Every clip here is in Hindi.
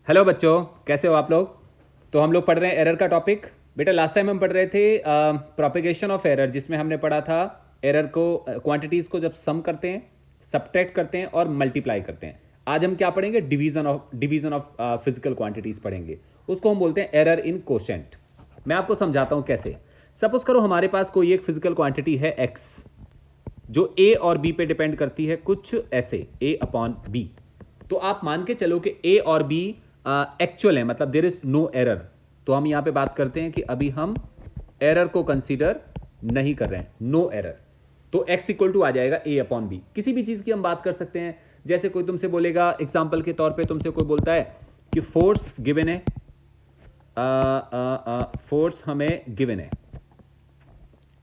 हेलो बच्चों, कैसे हो आप लोग। तो हम लोग पढ़ रहे हैं एरर का टॉपिक। बेटा लास्ट टाइम हम पढ़ रहे थे प्रोपेगेशन ऑफ एरर, जिसमें हमने पढ़ा था एरर को, क्वांटिटीज़ को जब सम करते हैं, सब्ट्रैक्ट करते हैं और मल्टीप्लाई करते हैं। आज हम क्या पढ़ेंगे, डिवीजन ऑफ फिजिकल क्वांटिटीज़ पढ़ेंगे। उसको हम बोलते हैं एरर इन कोशेंट। मैं आपको समझाता हूँ कैसे। सपोज करो हमारे पास कोई एक फिजिकल क्वांटिटी है एक्स, जो ए और बी पे डिपेंड करती है, कुछ ऐसे ए अपॉन बी। तो आप मान के चलो कि ए और बी एक्चुअल है, मतलब देर इज नो एरर। तो हम यहां पे बात करते हैं कि अभी हम एरर को कंसीडर नहीं कर रहे हैं, नो एरर। तो x इक्वल टू आ जाएगा ए अपॉन बी। किसी भी चीज की हम बात कर सकते हैं। जैसे कोई तुमसे बोलेगा, एग्जाम्पल के तौर पे तुमसे कोई बोलता है कि फोर्स गिवन है, फोर्स हमें गिवन है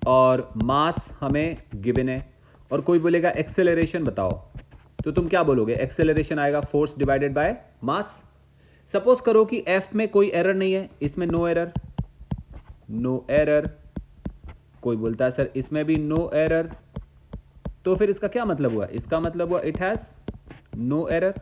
और मास हमें गिवन है, और कोई बोलेगा एक्सेलरेशन बताओ। तो तुम क्या बोलोगे, एक्सेलरेशन आएगा force divided by mass. Suppose करो कि एफ में कोई एरर नहीं है, इसमें नो एरर, नो एरर। कोई बोलता है सर इसमें भी नो एरर, तो फिर इसका क्या मतलब हुआ, इसका मतलब हुआ it has no error.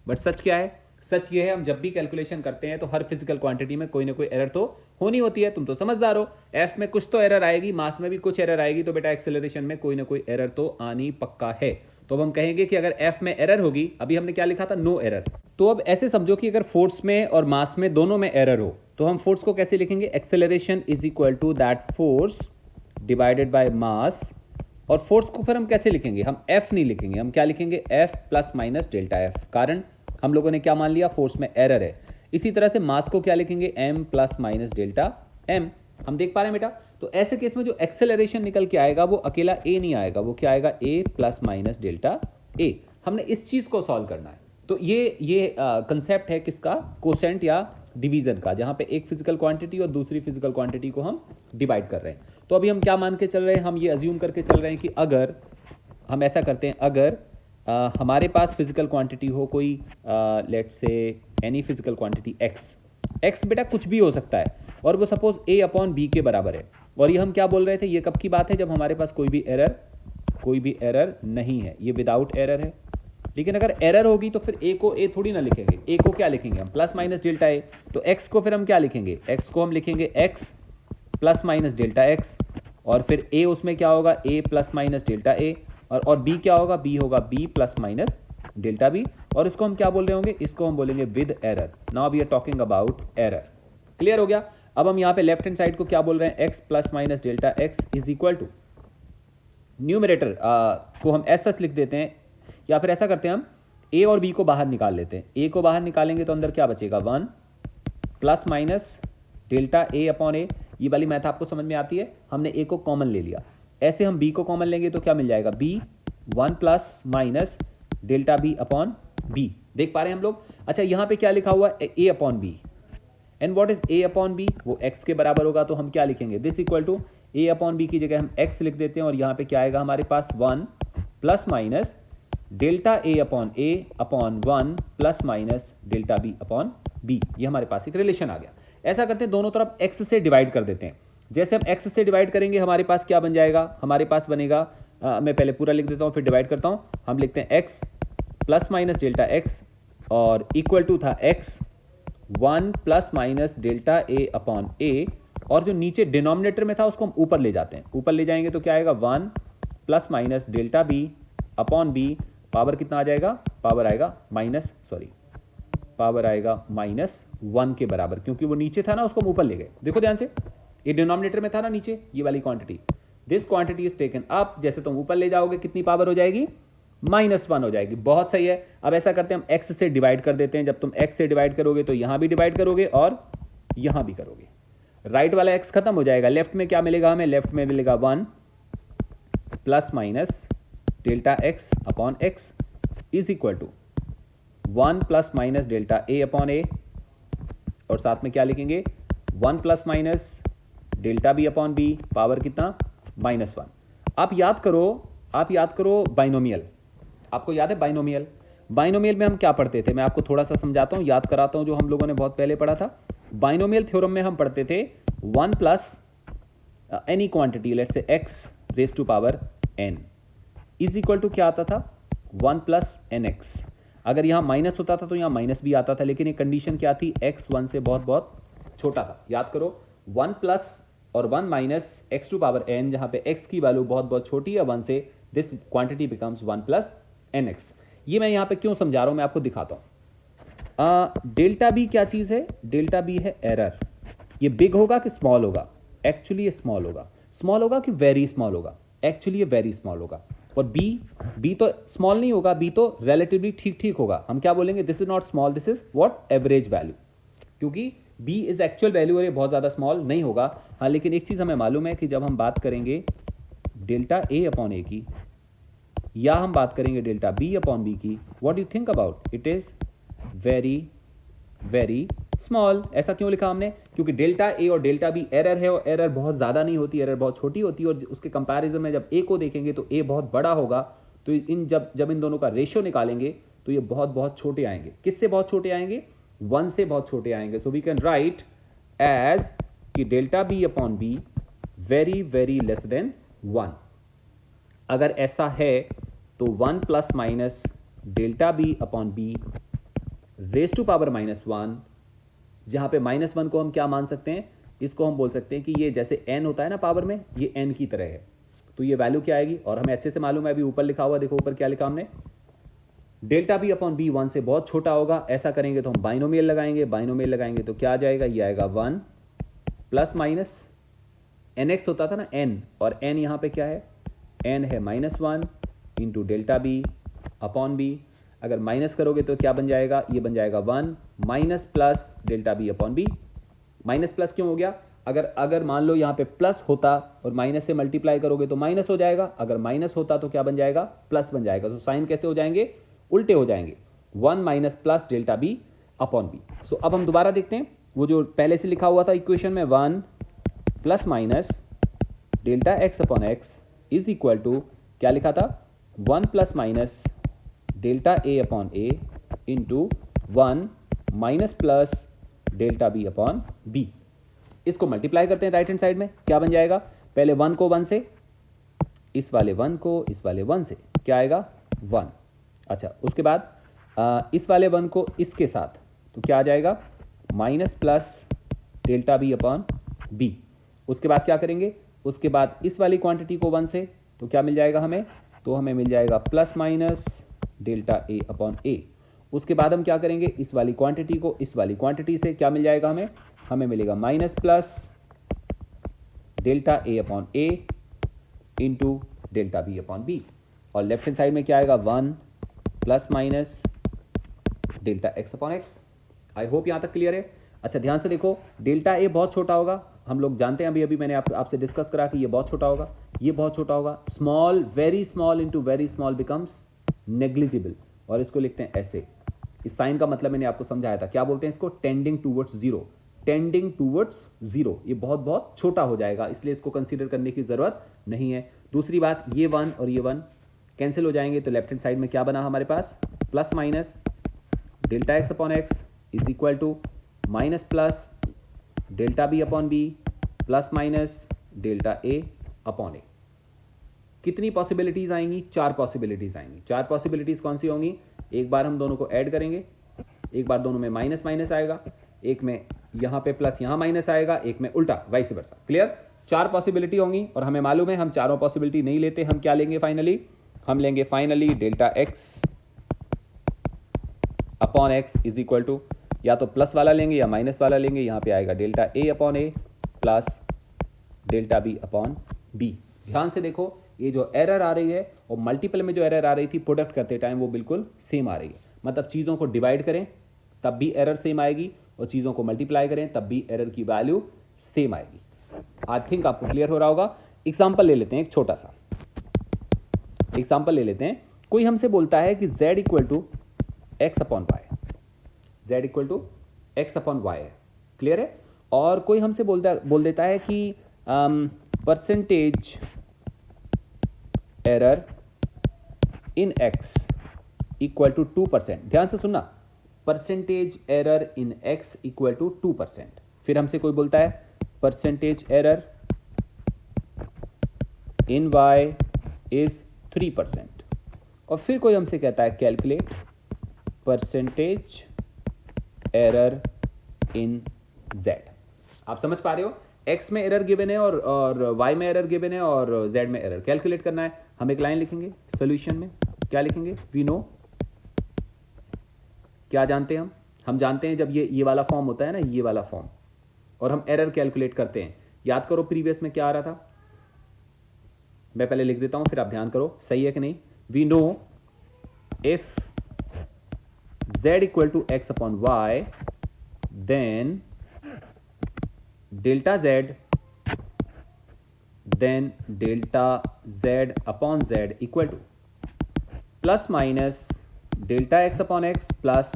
But सच क्या है, सच ये है हम जब भी कैलकुलेशन करते हैं तो हर फिजिकल क्वांटिटी में कोई ना कोई एरर तो होनी होती है। तुम तो समझदार हो, एफ में कुछ तो एरर आएगी, मास में भी कुछ एरर आएगी, तो बेटा एक्सेलरेशन में कोई ना कोई एरर तो आनी पक्का है। तो अब हम कहेंगे कि अगर एफ में एरर होगी, अभी हमने क्या लिखा था, नो एरर। तो अब ऐसे समझो कि अगर फोर्स में और मास में दोनों में एरर हो, तो हम फोर्स को कैसे लिखेंगे, acceleration is equal to that force divided by mass. और फोर्स को फिर हम कैसे लिखेंगे, हम एफ नहीं लिखेंगे, हम क्या लिखेंगे, F plus minus delta F. कारण हम लोगों ने क्या मान लिया, फोर्स में एरर है। इसी तरह से मास को क्या लिखेंगे, m plus minus delta m. हम देख पा रहे हैं बेटा। तो ऐसे केस में जो एक्सेलरेशन निकल के आएगा वो अकेला ए नहीं आएगा, वो क्या आएगा, ए प्लस माइनस डेल्टा ए। हमने इस चीज को सॉल्व करना है। तो ये कंसेप्ट है किसका, कोसेंट या डिवीजन का, जहां पे एक फिजिकल क्वांटिटी और दूसरी फिजिकल क्वांटिटी को हम डिवाइड कर रहे हैं। तो अभी हम क्या मान के चल रहे हैं, हम ये अज्यूम करके चल रहे हैं कि अगर हम ऐसा करते हैं, अगर हमारे पास फिजिकल क्वांटिटी हो कोई, let's say any physical quantity x. X बेटा कुछ भी हो सकता है, और वो सपोज ए अपॉन बी के बराबर है। और ये हम क्या बोल रहे थे, ये कब की बात है, जब हमारे पास कोई भी एरर नहीं है, ये विदाउट एरर है। लेकिन अगर एरर होगी तो फिर ए को ए थोड़ी ना लिखेंगे, ए को क्या लिखेंगे हम, प्लस माइनस डेल्टा ए। तो एक्स को फिर हम क्या लिखेंगे, एक्स को हम लिखेंगे x plus minus delta x, और फिर ए उसमें क्या होगा, a plus minus delta a, और बी क्या होगा, बी होगा b plus minus delta b. और इसको हम क्या बोल रहे होंगे, इसको हम बोलेंगे with error. Now we are talking about error. Clear हो गया। अब हम यहाँ पे लेफ्ट हैंड साइड को क्या बोल रहे हैं, x plus minus delta x is equal to, numerator को हम एस लिख देते हैं, या फिर ऐसा करते हैं हम ए और बी को बाहर निकाल लेते हैं। ए को बाहर निकालेंगे तो अंदर क्या बचेगा, 1 प्लस माइनस डेल्टा ए अपॉन ए। ये वाली मैथ आपको समझ में आती है, हमने ए को कॉमन ले लिया। ऐसे हम बी को कॉमन लेंगे तो क्या मिल जाएगा, b 1 plus minus delta B upon b. देख पा रहे हैं हम लोग। अच्छा यहाँ पे क्या लिखा हुआ है, a upon b, and what is a upon b, वो एक्स के बराबर होगा। तो हम क्या लिखेंगे, this equal to a upon b की जगह हम एक्स लिख देते हैं, और यहाँ पे क्या आएगा हमारे पास, 1 प्लस माइनस डेल्टा ए upon 1 plus minus delta B upon b. ये हमारे पास एक रिलेशन आ गया। ऐसा करते हैं, दोनों तरफ एक्स से डिवाइड कर देते हैं। जैसे हम एक्स से डिवाइड करेंगे हमारे पास क्या बन जाएगा, हमारे पास बनेगा, मैं पहले पूरा लिख देता हूँ फिर डिवाइड करता हूँ। हम लिखते हैं x plus minus delta x, और इक्वल टू था x 1 plus minus delta A upon a, और जो नीचे डिनोमिनेटर में था उसको हम ऊपर ले जाते हैं। ऊपर ले जाएंगे तो क्या आएगा, 1 plus minus delta B upon b. Power कितना आ जाएगा, पावर आएगा -1 के बराबर, क्योंकि वो नीचे था ना, उसको हम ऊपर ले गए। देखो ध्यान से, ये डिनोमिनेटर में था ना नीचे, ये वाली quantity, this quantity is taken up. जैसे तुम ऊपर ले जाओगे कितनी पावर हो जाएगी, -1 हो जाएगी। बहुत सही है। अब ऐसा करते हैं, हम एक्स से डिवाइड कर देते हैं। जब तुम एक्स से डिवाइड करोगे तो यहां भी डिवाइड करोगे और यहां भी करोगे, राइट वाला एक्स खत्म हो जाएगा। लेफ्ट में क्या मिलेगा हमें, लेफ्ट में मिलेगा 1 plus minus delta x upon x is equal to 1 plus minus delta A upon a, और साथ में क्या लिखेंगे, 1 plus minus delta B upon b. Power कितना, -1। आप याद करो बाइनोमियल। आपको याद है बाइनोमियल, बाइनोमियल में हम क्या पढ़ते थे, मैं आपको थोड़ा सा समझाता हूं, याद कराता हूं, जो हम लोगों ने बहुत पहले पढ़ा था। बाइनोमियल थ्योरम में हम पढ़ते थे 1 plus any quantity, let's say x raise to power n, is equal to क्या आता था, 1 प्लस एन एक्स। अगर यहाँ माइनस होता था तो यहाँ माइनस भी आता था, लेकिन ये कंडीशन क्या थी, x 1 से बहुत बहुत छोटा था। याद करो 1 प्लस और 1 minus x to power n, जहाँ पे x की वैल्यू बहुत बहुत छोटी है 1 से, this quantity becomes 1 plus nx। ये मैं यहाँ पे क्यों समझा रहा हूँ, मैं आपको दिखाता हूँ। डेल्टा बी क्या चीज़ है, डेल्टा बी है एरर। ये बिग होगा कि स्मॉल होगा, एक्चुअली ये स्मॉल होगा। स्मॉल होगा कि वेरी स्मॉल होगा, एक्चुअली ये वेरी स्मॉल होगा। और बी तो स्मॉल नहीं होगा, बी तो रिलेटिवली ठीक ठीक होगा। हम क्या बोलेंगे, this is not small, this is what, average value, क्योंकि बी इज एक्चुअल वैल्यू और ये बहुत ज़्यादा स्मॉल नहीं होगा। हाँ, लेकिन एक चीज़ हमें मालूम है कि जब हम बात करेंगे डेल्टा ए अपॉन ए की, या हम बात करेंगे डेल्टा बी अपॉन बी की, what you think about, it is very very small. ऐसा क्यों लिखा हमने, क्योंकि डेल्टा ए और डेल्टा बी एरर है, और एरर बहुत ज़्यादा नहीं होती, एरर बहुत छोटी होती है। और उसके कंपैरिजन में जब ए को देखेंगे तो ए बहुत बड़ा होगा, तो जब इन दोनों का रेशियो निकालेंगे तो ये बहुत बहुत छोटे आएंगे। किससे बहुत छोटे आएंगे, 1 से बहुत छोटे आएंगे। So we can write as कि delta B upon b very very less than 1। अगर ऐसा है तो 1 plus minus delta B upon b raise to power -1, जहां पे -1 को हम क्या मान सकते हैं, इसको हम बोल सकते हैं कि ये जैसे n होता है ना पावर में, ये n की तरह है। तो ये वैल्यू क्या आएगी, और हमें अच्छे से मालूम है, अभी ऊपर लिखा हुआ देखो, ऊपर क्या लिखा हमने, डेल्टा बी अपॉन बी 1 से बहुत छोटा होगा। ऐसा करेंगे तो हम बाइनोमियल लगाएंगे, बाइनोमियल लगाएंगे तो क्या आ जाएगा, ये आएगा 1 प्लस माइनस nx होता था ना n, और n यहाँ पे क्या है, n है -1 into delta B upon b. अगर माइनस करोगे तो क्या बन जाएगा, ये बन जाएगा 1 minus plus delta B upon b. Minus plus क्यों हो गया, अगर मान लो यहाँ पे प्लस होता और माइनस से मल्टीप्लाई करोगे तो माइनस हो जाएगा, अगर माइनस होता तो क्या बन जाएगा, प्लस बन जाएगा। तो साइन कैसे हो जाएंगे, उल्टे हो जाएंगे, 1 minus plus delta B upon b. So अब हम दोबारा देखते हैं, वो जो पहले से लिखा हुआ था इक्वेशन में, 1 plus minus delta x upon x is equal to, क्या लिखा था, 1 प्लस माइनस डेल्टा ए अपॉन ए into 1 minus plus delta B upon b. इसको मल्टीप्लाई करते हैं राइट हैंड साइड में, क्या बन जाएगा, पहले 1 को 1 से, इस वाले 1 को इस वाले 1 से, क्या आएगा 1। अच्छा, उसके बाद इस वाले 1 को इसके साथ, तो क्या आ जाएगा, minus plus delta B upon b. उसके बाद क्या करेंगे, उसके बाद इस वाली क्वांटिटी को 1 से, तो क्या मिल जाएगा हमें, तो हमें मिल जाएगा प्लस माइनस डेल्टा ए अपॉन ए। उसके बाद हम क्या करेंगे, इस वाली क्वांटिटी को इस वाली क्वांटिटी से, क्या मिल जाएगा हमें मिलेगा माइनस प्लस डेल्टा ए अपॉन ए into delta B upon b. और लेफ्ट हैंड साइड में क्या आएगा, 1 plus minus delta x upon x. I hope यहाँ तक क्लियर है। अच्छा, ध्यान से देखो, डेल्टा ए बहुत छोटा होगा, हम लोग जानते हैं, अभी मैंने आपसे डिस्कस करा कि ये बहुत छोटा होगा, ये बहुत छोटा होगा। Small, very small into very small becomes negligible, और इसको लिखते हैं ऐसे। इस साइन का मतलब मैंने आपको समझाया था, क्या बोलते हैं इसको, tending towards zero, tending towards zero. ये बहुत बहुत छोटा हो जाएगा, इसलिए इसको कंसीडर करने की जरूरत नहीं है। दूसरी बात, ये 1 और ये 1 कैंसिल हो जाएंगे, तो लेफ्ट हैंड साइड में क्या बना हमारे पास, plus minus delta x upon x is equal to minus plus delta B upon b plus minus delta A upon a. कितनी पॉसिबिलिटीज आएंगी, 4 पॉसिबिलिटीज आएंगी। 4 पॉसिबिलिटीज कौन सी होंगी, एक बार हम दोनों को ऐड करेंगे, एक बार दोनों में माइनस माइनस आएगा, एक में यहां पे प्लस यहां माइनस आएगा, एक में उल्टा, वाइस वर्सा। क्लियर, 4 पॉसिबिलिटी होंगी, और हमें मालूम है हम चारों पॉसिबिलिटी नहीं लेते, हम क्या लेंगे फाइनली, हम लेंगे finally delta x upon x is equal to, या तो प्लस वाला लेंगे या माइनस वाला लेंगे। यहां पे आएगा delta A upon a plus delta B upon b. ध्यान से देखो, ये जो एरर आ रही है और मल्टीपल में जो एरर आ रही थी प्रोडक्ट करते टाइम, वो बिल्कुल सेम आ रही है। मतलब चीज़ों को डिवाइड करें तब भी एरर सेम आएगी, और चीज़ों को मल्टीप्लाई करें तब भी एरर की वैल्यू सेम आएगी। आई थिंक आपको क्लियर हो रहा होगा। एग्जाम्पल ले लेते हैं, एक छोटा सा एग्जाम्पल ले लेते हैं। कोई हमसे बोलता है कि z equal to x upon y, z equal to x upon y है, क्लियर है। और कोई हमसे बोल देता है कि percentage error in x equal to 2%। ध्यान से सुनना, percentage error in x equal to 2%। फिर हमसे कोई बोलता है percentage error in y is 3%। और फिर कोई हमसे कहता है calculate percentage error in z। आप समझ पा रहे हो, x में एरर गिवन है और y में एरर गिवन है और z में एरर कैलकुलेट करना है। हम एक लाइन लिखेंगे सॉल्यूशन में, क्या लिखेंगे, वी नो, क्या जानते हैं हम जानते हैं जब ये वाला फॉर्म होता है ना, ये वाला फॉर्म, और हम एरर कैलकुलेट करते हैं। याद करो प्रीवियस में क्या आ रहा था, मैं पहले लिख देता हूं फिर आप ध्यान करो सही है कि नहीं। We know if z equal to x upon y then delta z upon z equal to plus minus delta x upon x plus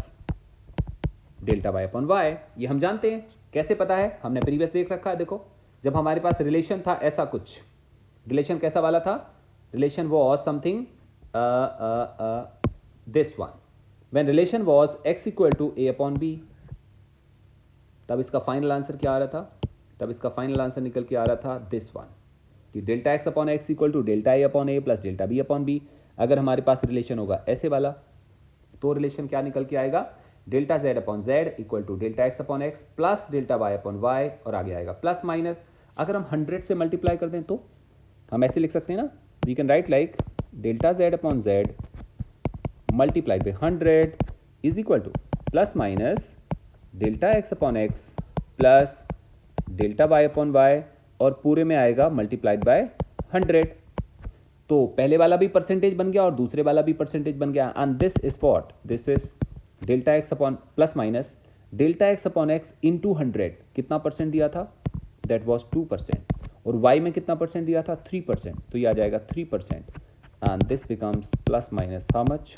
delta y upon y। ये हम जानते हैं, कैसे पता है, हमने प्रीवियस देख रखा है। देखो जब हमारे पास रिलेशन था ऐसा कुछ, रिलेशन कैसा वाला था, relation was something this one, when relation was x equal to a upon b, तब इसका फाइनल आंसर क्या आ रहा था, तब इसका फाइनल आंसर निकल के आ रहा था दिस वन, कि delta x upon x equal to delta a upon a plus delta b upon b। अगर हमारे पास रिलेशन होगा ऐसे वाला तो रिलेशन क्या निकल के आएगा, delta z upon z equal to delta x upon x plus delta y upon y, और आगे आएगा प्लस माइनस। अगर हम 100 से मल्टीप्लाई कर दें तो हम ऐसे लिख सकते हैं ना, we can write like delta z upon z multiplied by 100 is equal to plus minus delta x upon x plus delta y upon y, और पूरे में आएगा मल्टीप्लाइड बाय 100। तो पहले वाला भी परसेंटेज बन गया और दूसरे वाला भी परसेंटेज बन गया, and this is what, this is delta x upon plus minus delta x upon x into 100, कितना परसेंट दिया था, दैट वाज 2%, और y में कितना परसेंट दिया था, 3%, तो ये आ जाएगा 3%, and this becomes plus minus how much,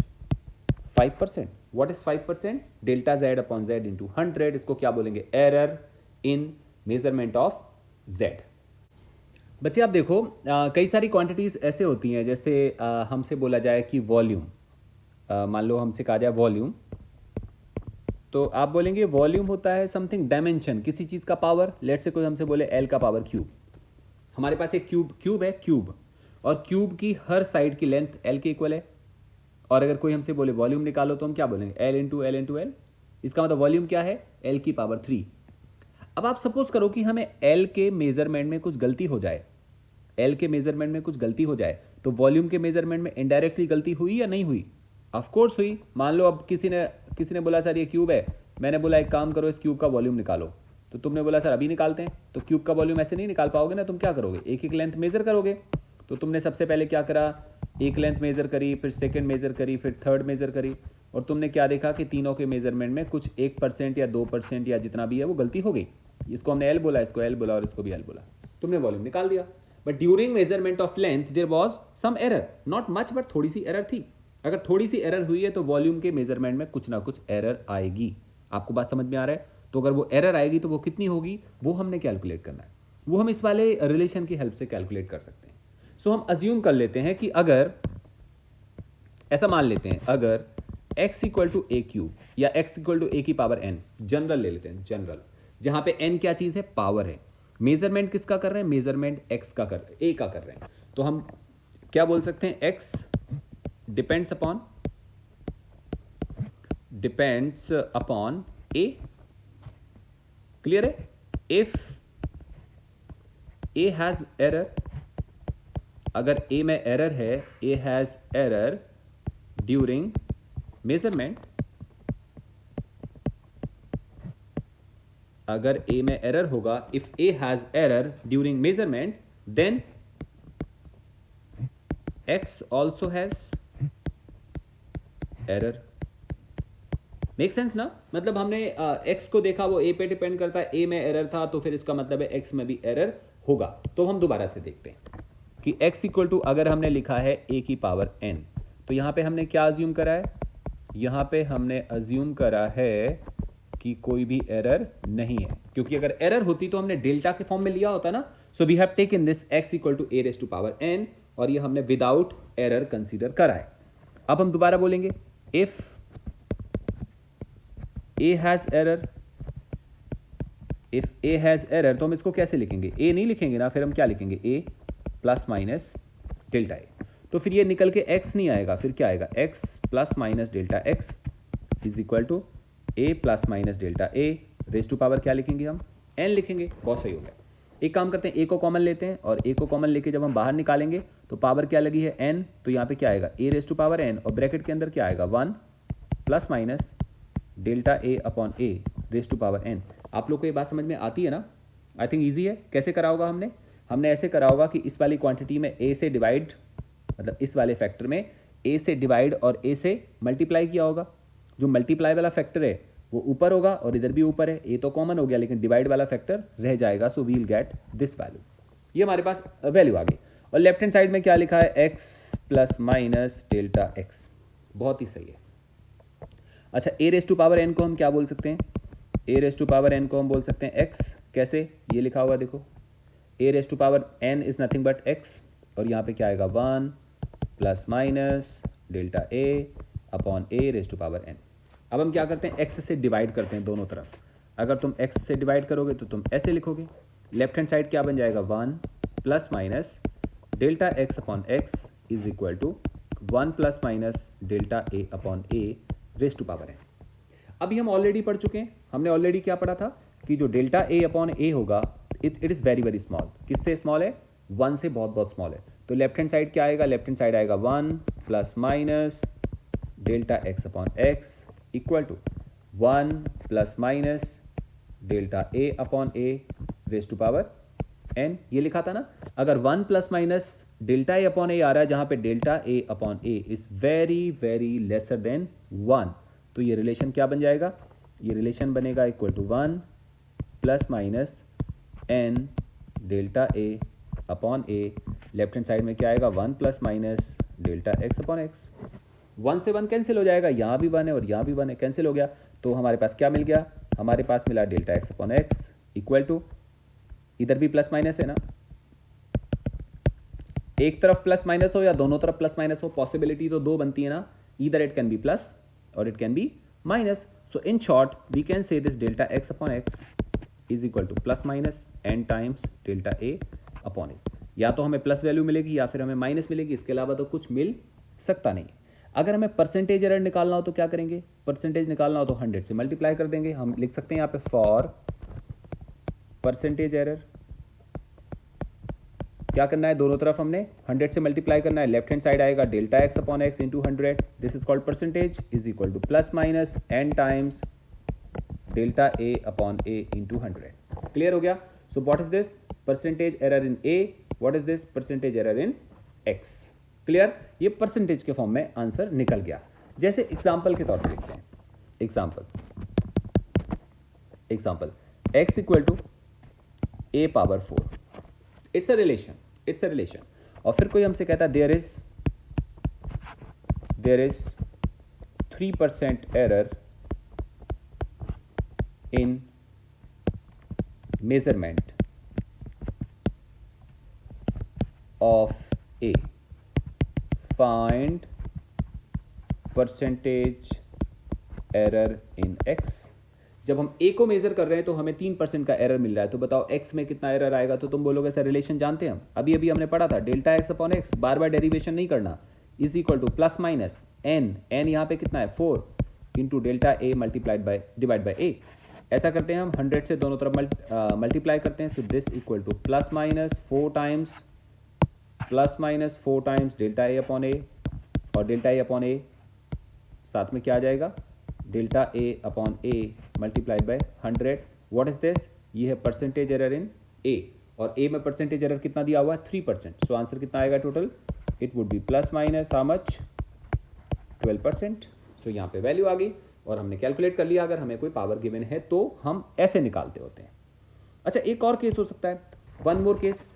5%। What is 5%, delta z upon z into 100, इसको क्या बोलेंगे, error in measurement of z। बच्चे आप देखो कई सारी क्वांटिटीज ऐसे होती हैं, जैसे हमसे बोला जाए कि वॉल्यूम, मान लो हमसे कहा जाए वॉल्यूम, तो आप बोलेंगे वॉल्यूम होता है समथिंग डायमेंशन, किसी चीज का पावर। लेट से कोई हमसे बोले L का पावर क्यूब, हमारे पास एक क्यूब है क्यूब, और क्यूब की हर साइड की लेंथ L के इक्वल है। और अगर कोई हमसे बोले वॉल्यूम निकालो तो हम क्या बोलेंगे, L into L into L, इसका मतलब वॉल्यूम क्या है, L की पावर 3। अब आप सपोज करो कि हमें L के मेजरमेंट में कुछ गलती हो जाए, L के मेजरमेंट में कुछ गलती हो जाए, तो वॉल्यूम के मेजरमेंट में इनडायरेक्टली गलती हुई या नहीं हुई, ऑफ कोर्स हुई। मान लो अब किसी ने बोला सर ये क्यूब है, मैंने बोला एक काम करो इस क्यूब का वॉल्यूम निकालो, तो तुमने बोला सर अभी निकालते हैं, तो क्यूब का वॉल्यूम ऐसे नहीं निकाल पाओगे ना, तुम क्या करोगे, एक एक लेंथ मेजर करोगे। तो तुमने सबसे पहले क्या करा, एक लेंथ मेजर करी, फिर सेकेंड मेजर करी, फिर थर्ड मेजर करी, और तुमने क्या देखा कि तीनों के मेजरमेंट में कुछ 1% या 2% या जितना भी है वो गलती हो गई। इसको हमने एल बोला, इसको एल बोला और इसको भी एल बोला, तुमने वॉल्यूम निकाल दिया। But during measurement of length there was some error, not much but थोड़ी सी एरर थी। अगर थोड़ी सी एरर हुई है तो वॉल्यूम के मेजरमेंट में कुछ ना कुछ एरर आएगी। आपको बात समझ में आ रहा है, तो अगर वो एरर आएगी तो वो कितनी होगी, वो हमने कैलकुलेट करना है, वो हम इस वाले रिलेशन की हेल्प से कैलकुलेट कर सकते हैं। सो हम अज्यूम कर लेते हैं कि अगर ऐसा मान लेते हैं, अगर x equal to a cube या x इक्वल टू ए की पावर n, जनरल ले लेते हैं, जनरल, जहां पे n क्या चीज है, पावर है। मेजरमेंट किसका कर रहे हैं, मेजरमेंट x का कर रहे हैं, a का कर रहे हैं, तो हम क्या बोल सकते हैं, x depends upon a, clear है। इफ a हैज एरर, अगर a में एरर है, a has error during measurement, अगर a में एरर होगा, if a has error during measurement, then x also has error. Make sense ना, मतलब हमने x को देखा वो a पे डिपेंड करता है, a में एरर था तो फिर इसका मतलब है x में भी एरर होगा। तो हम दोबारा से देखते हैं कि x इक्वल टू, अगर हमने लिखा है a की पावर n, तो यहां पे हमने क्या अज्यूम करा है, यहां पे हमने अज्यूम करा है कि कोई भी एरर नहीं है, क्योंकि अगर एरर होती तो हमने डेल्टा के फॉर्म में लिया होता ना। So we have taken this x equal to a raise to power n, और ये हमने विदाउट एरर कंसीडर करा है। अब हम दोबारा बोलेंगे, if a has error, if a has error, तो हम इसको कैसे लिखेंगे, a नहीं लिखेंगे ना, फिर हम क्या लिखेंगे, a plus minus delta a, तो फिर ये निकल के x नहीं आएगा, फिर क्या आएगा, x plus minus delta x is equal to a plus minus delta a raise to power क्या लिखेंगे हम, एन लिखेंगे। बहुत सही हो गया। एक काम करते हैं, ए को कॉमन लेते हैं और ए को कॉमन लेके जब हम बाहर निकालेंगे तो पावर क्या लगी है, एन, तो यहाँ पे क्या आएगा, a raise to power n, और ब्रैकेट के अंदर क्या आएगा, 1 plus minus delta A upon a raise to power n. आप लोग को ये बात समझ में आती है ना? आई थिंक ईजी है। कैसे करा होगा हमने ऐसे करा होगा कि इस वाली क्वांटिटी में ए से डिवाइड, मतलब इस वाले फैक्टर में ए से डिवाइड और ए से मल्टीप्लाई किया होगा। जो मल्टीप्लाई वाला फैक्टर है वो ऊपर होगा और इधर भी ऊपर है, ए तो कॉमन हो गया लेकिन डिवाइड वाला फैक्टर रह जाएगा, so we'll get this value. ये हमारे पास वैल्यू आ गई। और लेफ्ट हैंड साइड में क्या लिखा है, x plus minus delta x. बहुत ही सही है। अच्छा, ए रेस टू पावर एन को हम क्या बोल सकते हैं, ए रेस टू पावर एन को हम बोल सकते हैं एक्स। कैसे, ये लिखा हुआ देखो, a raise to power n is nothing but x, और यहाँ पे क्या आएगा, 1 plus minus delta A upon a raise to power n. अब हम क्या करते हैं, एक्स से डिवाइड करते हैं दोनों तरफ। अगर तुम एक्स से डिवाइड करोगे तो तुम ऐसे लिखोगे, लेफ्ट हैंड साइड क्या बन जाएगा, 1 plus minus delta x upon x is equal to 1 plus minus delta A upon a raise to power n. अभी हम ऑलरेडी पढ़ चुके हैं, हमने ऑलरेडी क्या पढ़ा था कि जो डेल्टा ए अपॉन ए होगा it is very very small. किससे स्मॉल है, 1 से बहुत बहुत स्मॉल है। तो लेफ्ट हैंड साइड क्या आएगा, लेफ्ट हैंड साइड आएगा 1 plus minus delta x upon x equal to 1 plus minus delta A upon a raise to power n. ये लिखा था ना, अगर 1 plus minus delta A upon a आ रहा है जहां पे delta A upon a is very very lesser than 1, तो ये रिलेशन क्या बन जाएगा, ये रिलेशन बनेगा equal to 1 plus minus n delta A upon a. Left hand side में क्या आएगा, 1 plus minus delta x upon x. 1 से 1 कैंसिल हो जाएगा, यहाँ भी 1 है और यहाँ भी 1 है, कैंसिल हो गया। तो हमारे पास क्या मिल गया, हमारे पास मिला delta x upon x equal to, इधर भी प्लस माइनस है ना, एक तरफ प्लस माइनस हो या दोनों तरफ प्लस माइनस हो, पॉसिबिलिटी तो दो बनती है ना, either it can be plus or it can be minus. So in short we can say this delta x upon x is equal to plus minus n times delta A upon a. या तो हमें प्लस वैल्यू मिलेगी या फिर हमें माइनस मिलेगी, इसके अलावा तो कुछ मिल सकता नहीं। अगर हमें परसेंटेज एरर निकालना हो तो क्या करेंगे, परसेंटेज निकालना हो तो 100 से मल्टीप्लाई कर देंगे। हम लिख सकते हैं यहाँ पे फॉर परसेंटेज एरर क्या करना है, दोनों तरफ हमने 100 से मल्टीप्लाई करना है। लेफ्ट हैंड साइड आएगा delta x upon x into 100, this is called percentage, is equal to plus minus n times delta A upon A into 100। Clear हो गया? So what is this, percentage error in a, what is this, percentage error in x. Clear? ये परसेंटेज के फॉर्म में आंसर निकल गया। जैसे एग्जाम्पल के तौर पर लिखते हैं, example x equal to A power 4, it's a relation. और फिर कोई हमसे कहता है there is 3% error in measurement of a, find percentage error in x. जब हम ए को मेजर कर रहे हैं तो हमें 3% का एरर मिल रहा है, तो बताओ एक्स में कितना एरर आएगा। तो तुम बोलोगे सर रिलेशन जानते हैं हम, अभी हमने पढ़ा था, डेल्टा एक्स अपॉन एक्स, बार बार डेरिवेशन नहीं करना, is equal to plus minus n यहाँ पे कितना है 4 into delta a multiplied by divide by a. ऐसा करते हैं हम 100 से दोनों तरफ मल्टीप्लाई करते हैं, so this equal to plus minus 4 times delta A upon a, और डेल्टा ए अपॉन ए साथ में क्या आ जाएगा, delta A upon A multiplied bye 100। What is this, ये है परसेंटेज एरर इन ए, और ए में परसेंटेज एरर कितना दिया हुआ है 3%। सो आंसर कितना आएगा total, it would be plus minus how much 12%। सो यहाँ पे वैल्यू आ गई और हमने कैलकुलेट कर लिया। अगर हमें कोई पावर गिवन है तो हम ऐसे निकालते होते हैं। अच्छा, एक और केस हो सकता है, वन मोर केस।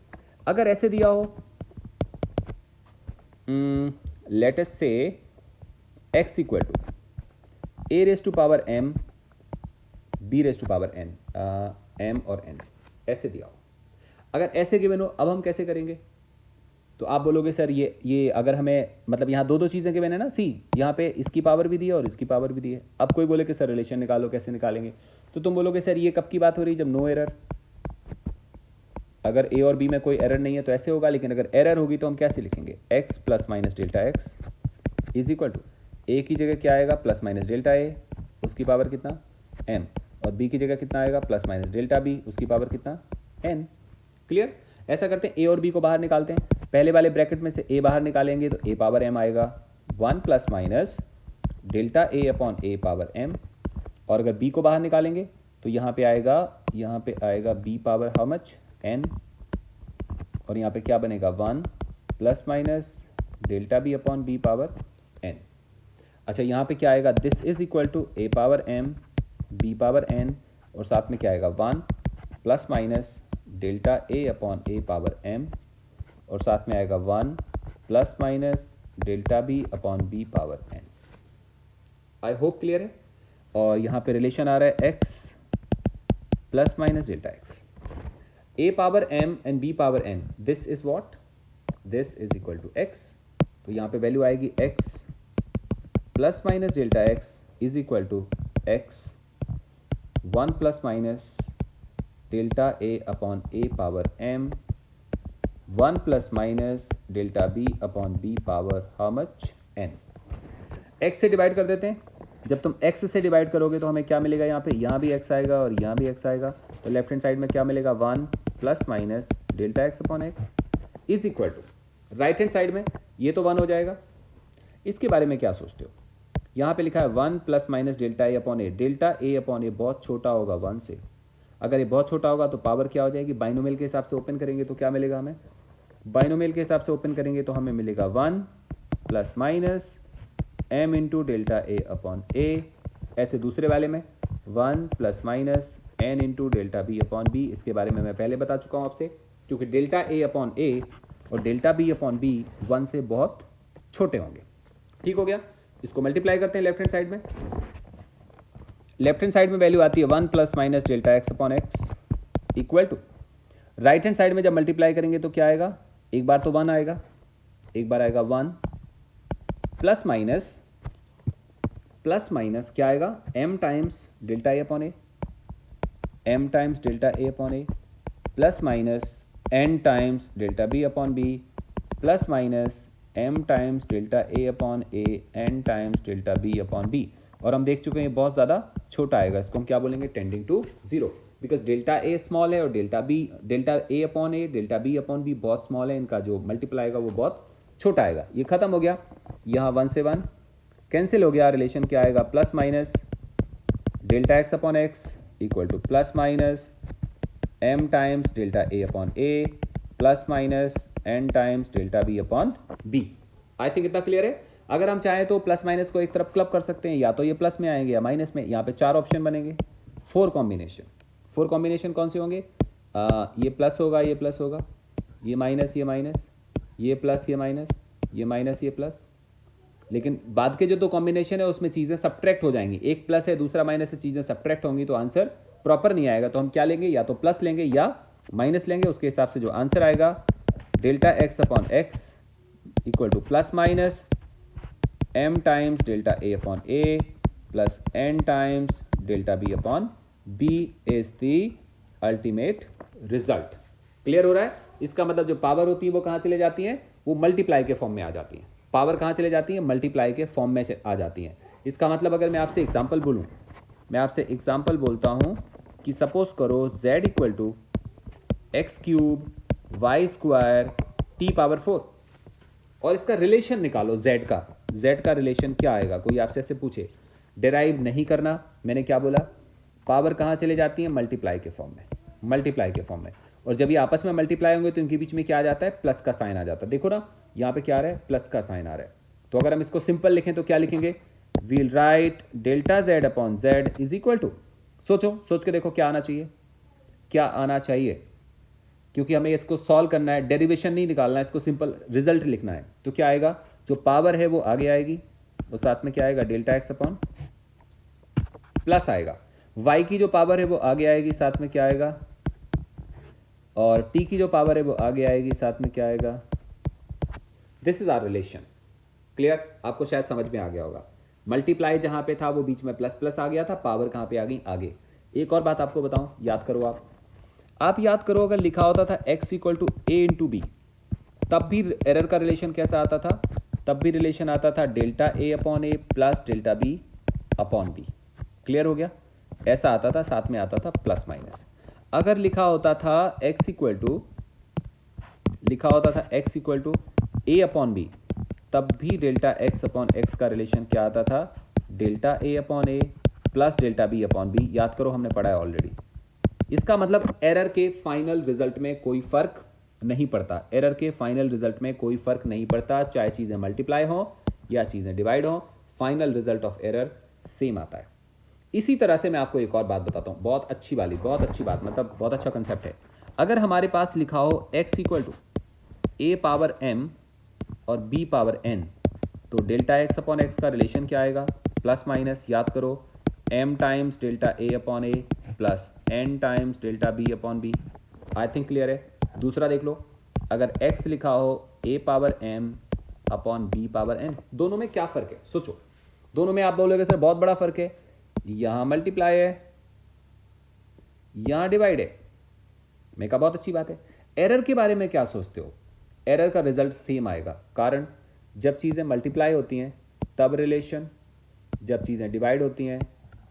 अगर ऐसे दिया हो, late us say x equal to a raise to power m, b raise to power n, m और n, ऐसे दिया हो। अगर ऐसे गिवन हो, अब हम कैसे करेंगे? तो आप बोलोगे सर ये अगर हमें, मतलब यहाँ दो चीज़ें गिवन है ना, सी यहाँ पे इसकी पावर भी दी है और इसकी पावर भी दी है। अब कोई बोले कि सर रिलेशन निकालो, कैसे निकालेंगे? तो तुम बोलोगे सर ये कब की बात हो रही है, जब नो एरर, अगर ए और बी में कोई एरर नहीं है तो ऐसे होगा, लेकिन अगर एरर होगी तो हम कैसे लिखेंगे, x plus minus delta x is equal to a की जगह क्या आएगा, प्लस माइनस डेल्टा ए, उसकी पावर कितना m, और b की जगह कितना आएगा प्लस माइनस डेल्टा b, उसकी पावर कितना n। क्लियर। ऐसा करते हैं a और b को बाहर निकालते हैं। पहले वाले ब्रैकेट में से a बाहर निकालेंगे तो a पावर m आएगा 1 plus minus delta a upon a power m, और अगर b को बाहर निकालेंगे तो यहाँ पे आएगा b power how much n, और यहाँ पे क्या बनेगा 1 plus minus delta b upon b power n। अच्छा यहाँ पे क्या आएगा, this is equal to a power m b power n, और साथ में क्या आएगा 1 plus minus delta a upon a power m, और साथ में आएगा 1 plus minus delta b upon b power n। I hope clear है। और यहाँ पे रिलेशन आ रहा है x plus minus delta x, a power m and b power n, this is what, this is equal to x। तो यहाँ पे वैल्यू आएगी x plus minus delta x is equal to x 1 plus minus delta a upon a power m 1 plus minus delta b upon b power how much n। x से डिवाइड कर देते हैं। जब तुम x से डिवाइड करोगे तो हमें क्या मिलेगा, यहाँ भी x आएगा और यहाँ भी x आएगा, तो लेफ्ट हैंड साइड में क्या मिलेगा 1 plus minus delta x upon x is equal to right hand side में ये तो 1 हो जाएगा। इसके बारे में क्या सोचते हो, यहाँ पे लिखा है 1 plus minus delta a upon a, delta a upon a बहुत छोटा होगा 1 से। अगर ये बहुत छोटा होगा तो पावर क्या हो जाएगी, बाइनोमियल के हिसाब से ओपन करेंगे तो क्या मिलेगा हमें, बाइनोमियल के हिसाब से ओपन करेंगे तो हमें मिलेगा 1 plus minus m into delta a upon a। ऐसे दूसरे वाले में 1 plus minus n into delta b upon b। इसके बारे में मैं पहले बता चुका हूँ आपसे, क्योंकि डेल्टा a अपॉन a और डेल्टा b अपॉन b 1 से बहुत छोटे होंगे। ठीक हो गया। इसको मल्टीप्लाई करते हैं लेफ्ट हैंड साइड में। लेफ्ट हैंड साइड में वैल्यू आती है 1 plus minus delta x upon x equal to, right hand side में जब मल्टीप्लाई करेंगे तो क्या आएगा, एक बार तो 1 आएगा, एक बार आएगा 1 प्लस माइनस क्या आएगा m times delta a upon a, m times delta a upon a, plus minus n times delta b upon b, plus minus m times delta a upon a, n times delta b upon b। और हम देख चुके हैं बहुत ज़्यादा छोटा आएगा, इसको हम क्या बोलेंगे, tending to 0, because delta a small है और delta a upon a delta b upon b बहुत स्मॉल है, इनका जो मल्टीप्लाई आएगा वो बहुत छोटा आएगा। ये खत्म हो गया, यहाँ 1 से 1 कैंसिल हो गया, रिलेशन क्या आएगा, plus minus delta x upon x equal to plus minus m times delta a upon a plus minus n times delta b upon b। I think इतना क्लियर है। अगर हम चाहें तो प्लस माइनस को एक तरफ क्लब कर सकते हैं, या तो ये प्लस में आएंगे या माइनस में। यहाँ पे 4 ऑप्शन बनेंगे, 4 कॉम्बिनेशन कौन से होंगे, ये प्लस होगा, ये प्लस होगा, ये माइनस, ये माइनस, ये प्लस, ये माइनस, ये माइनस, ये प्लस। लेकिन बाद के जो 2 कॉम्बिनेशन है उसमें चीज़ें सब्ट्रैक्ट हो जाएंगी, एक प्लस है दूसरा माइनस है, चीज़ें सब्ट्रैक्ट होंगी तो आंसर प्रॉपर नहीं आएगा। तो हम क्या लेंगे, या तो प्लस लेंगे या माइनस लेंगे, उसके हिसाब से जो आंसर आएगा delta x upon x equal to plus minus m times delta a upon a plus n times delta b upon b is the ultimate result. Clear हो रहा है। इसका मतलब जो पावर होती है वो कहाँ चले जाती हैं, वो मल्टीप्लाई के फॉर्म में आ जाती हैं। पावर कहाँ चले जाती है, मल्टीप्लाई के फॉर्म में आ जाती हैं। इसका मतलब अगर मैं आपसे एग्जाम्पल बोलूँ, मैं आपसे एग्जाम्पल बोलता हूँ कि सपोज करो z equal to x cube y square t power 4, और इसका रिलेशन निकालो z का रिलेशन क्या आएगा। कोई आपसे ऐसे पूछे, डिराइव नहीं करना, मैंने क्या बोला, पावर कहाँ चले जाती है, मल्टीप्लाई के फॉर्म में, और जब ये आपस में मल्टीप्लाई होंगे तो इनके बीच में क्या आ जाता है, प्लस का साइन आ जाता है। देखो ना यहाँ पे क्या आ रहा है, प्लस का साइन आ रहा है। तो अगर हम इसको सिंपल लिखें तो क्या लिखेंगे, we'll write delta z upon z is equal to, सोच के देखो क्या आना चाहिए, क्योंकि हमें इसको सॉल्व करना है, डेरिवेशन नहीं निकालना है, इसको सिंपल रिजल्ट लिखना है। तो क्या आएगा, जो पावर है वो आगे आएगी और साथ में क्या आएगा, डेल्टा x अपॉन प्लस आएगा, y की जो पावर है वो आगे आएगी, साथ में क्या आएगा, और t की जो पावर है वो आगे आएगी, साथ में क्या आएगा। This is our relation. Clear, आपको शायद समझ में आ गया होगा। मल्टीप्लाई जहां पे था वो बीच में प्लस प्लस आ गया था, पावर कहां पे आ गई, आगे। एक और बात आपको बताऊं, याद करो आप याद करो, अगर लिखा होता था x equal to a into b, तब भी एरर का रिलेशन कैसा आता था, तब भी रिलेशन आता था delta a upon a plus delta b upon b। Clear हो गया? ऐसा आता था, साथ में आता था प्लस माइनस। अगर लिखा होता था x equal to a upon b, तब भी डेल्टा x अपॉन एक्स का रिलेशन क्या आता था? Delta a upon a plus delta b upon b. याद करो, हमने पढ़ा है ऑलरेडी। इसका मतलब एरर के फाइनल रिजल्ट में कोई फर्क नहीं पड़ता। एरर के फाइनल रिजल्ट में कोई फर्क नहीं पड़ता, चाहे चीज़ें मल्टीप्लाई हो या चीज़ें डिवाइड हो, final result of error same आता है। इसी तरह से मैं आपको एक और बात बताता हूँ, बहुत अच्छी बात, मतलब बहुत अच्छा कंसेप्ट है। अगर हमारे पास लिखा हो x equal to a power m और b पावर n, तो डेल्टा x अपॉन एक्स का रिलेशन क्या आएगा? प्लस माइनस, याद करो, m times delta a upon a plus n times delta b upon b। I think clear है। दूसरा देख लो, अगर x लिखा हो a power m upon b power n, दोनों में क्या फ़र्क है? सोचो, दोनों में आप बोलोगे सर बहुत बड़ा फ़र्क है, यहाँ मल्टीप्लाई है, यहाँ डिवाइड है। मैं कहा बहुत अच्छी बात है। एरर के बारे में क्या सोचते हो? एरर का रिजल्ट सेम आएगा, कारण जब चीज़ें मल्टीप्लाई होती हैं तब रिलेशन, जब चीज़ें डिवाइड होती हैं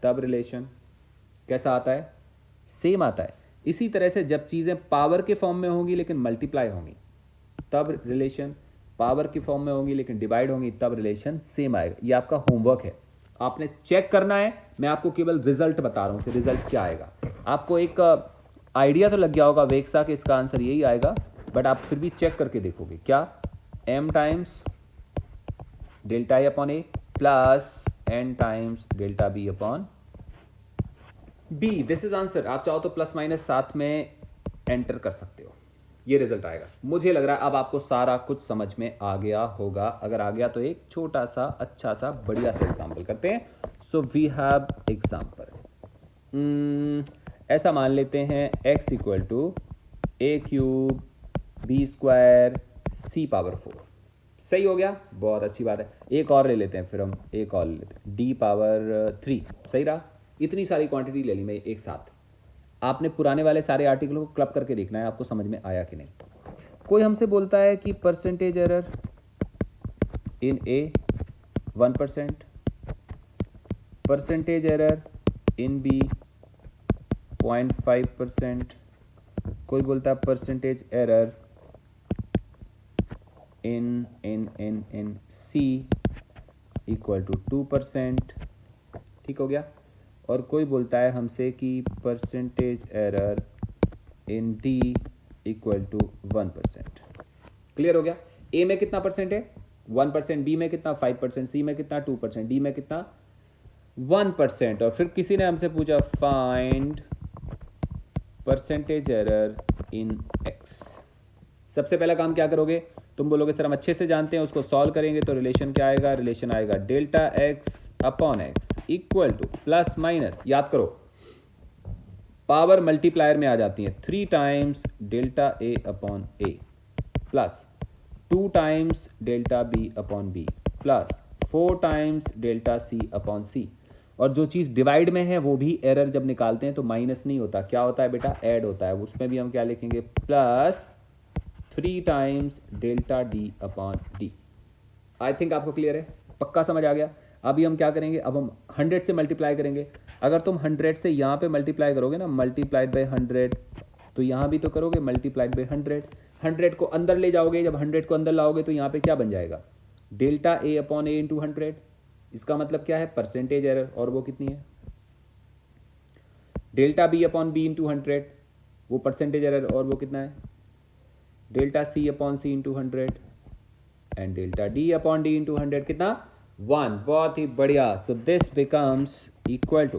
तब रिलेशन कैसा आता है? सेम आता है। इसी तरह से जब चीज़ें पावर के फॉर्म में होंगी लेकिन मल्टीप्लाई होंगी तब रिलेशन, पावर की फॉर्म में होंगी लेकिन डिवाइड होंगी तब रिलेशन सेम आएगा। ये आपका होमवर्क है, आपने चेक करना है। मैं आपको केवल रिजल्ट बता रहा हूँ कि रिजल्ट क्या आएगा। आपको एक आइडिया तो लग गया होगा वेक्सा कि इसका आंसर यही आएगा, बट आप फिर भी चेक करके देखोगे क्या? m times delta A upon a plus n times delta B upon b. This is answer. आप चाहो तो प्लस माइनस साथ में एंटर कर सकते हो, ये रिजल्ट आएगा। मुझे लग रहा है अब आपको सारा कुछ समझ में आ गया होगा। अगर आ गया तो एक छोटा सा अच्छा सा बढ़िया सा एग्जाम्पल करते हैं। सो वी हैव एग्जाम्पल, ऐसा मान लेते हैं x equal to a cube b square c power 4। सही हो गया, बहुत अच्छी बात है। एक और ले लेते हैं, फिर हम एक और ले लेते हैं, डी पावर 3। सही रहा। इतनी सारी क्वांटिटी ले ली मैं एक साथ। आपने पुराने वाले सारे आर्टिकलों को क्लब करके देखना है आपको समझ में आया कि नहीं। कोई हमसे बोलता है कि percentage error in A 1%, percentage error in B 0.5%, कोई बोलता है percentage error in C equal to 2%। ठीक हो गया। और कोई बोलता है हमसे कि percentage error in D equal to 1%। Clear हो गया। ए में कितना परसेंट है? 1%, बी में कितना 5%, सी में कितना 2%, डी में कितना 1%। और फिर किसी ने हमसे पूछा find percentage error in x. सबसे पहला काम क्या करोगे? तुम बोलोगे सर हम अच्छे से जानते हैं, उसको सॉल्व करेंगे तो रिलेशन क्या आएगा? रिलेशन आएगा delta x upon x equal to plus minus, याद करो पावर मल्टीप्लायर में आ जाती है, 3 times delta A upon a plus 2 times delta B upon b plus 4 times delta C upon c. और जो चीज़ डिवाइड में है वो भी एरर जब निकालते हैं तो माइनस नहीं होता, क्या होता है बेटा? ऐड होता है। उसमें भी हम क्या लिखेंगे? Plus 3 times delta D upon D. आई थिंक आपको क्लियर है, पक्का समझ आ गया। अभी हम क्या करेंगे? अब हम 100 से मल्टीप्लाई करेंगे। अगर तुम 100 से यहाँ पे मल्टीप्लाई करोगे ना, मल्टीप्लाइड बाई 100, तो यहाँ भी तो करोगे मल्टीप्लाइड बाई 100। 100 को अंदर ले जाओगे, जब 100 को अंदर लाओगे तो यहाँ पे क्या बन जाएगा? डेल्टा ए अपॉन ए इंटू 100। इसका मतलब क्या है? Percentage error. और वो कितनी है? Delta B upon B into 100, वो परसेंटेज एरर। और वो कितना है? Delta C upon C into 100 and delta D upon D into 100, कितना? 1। बहुत ही बढ़िया। So this becomes equal to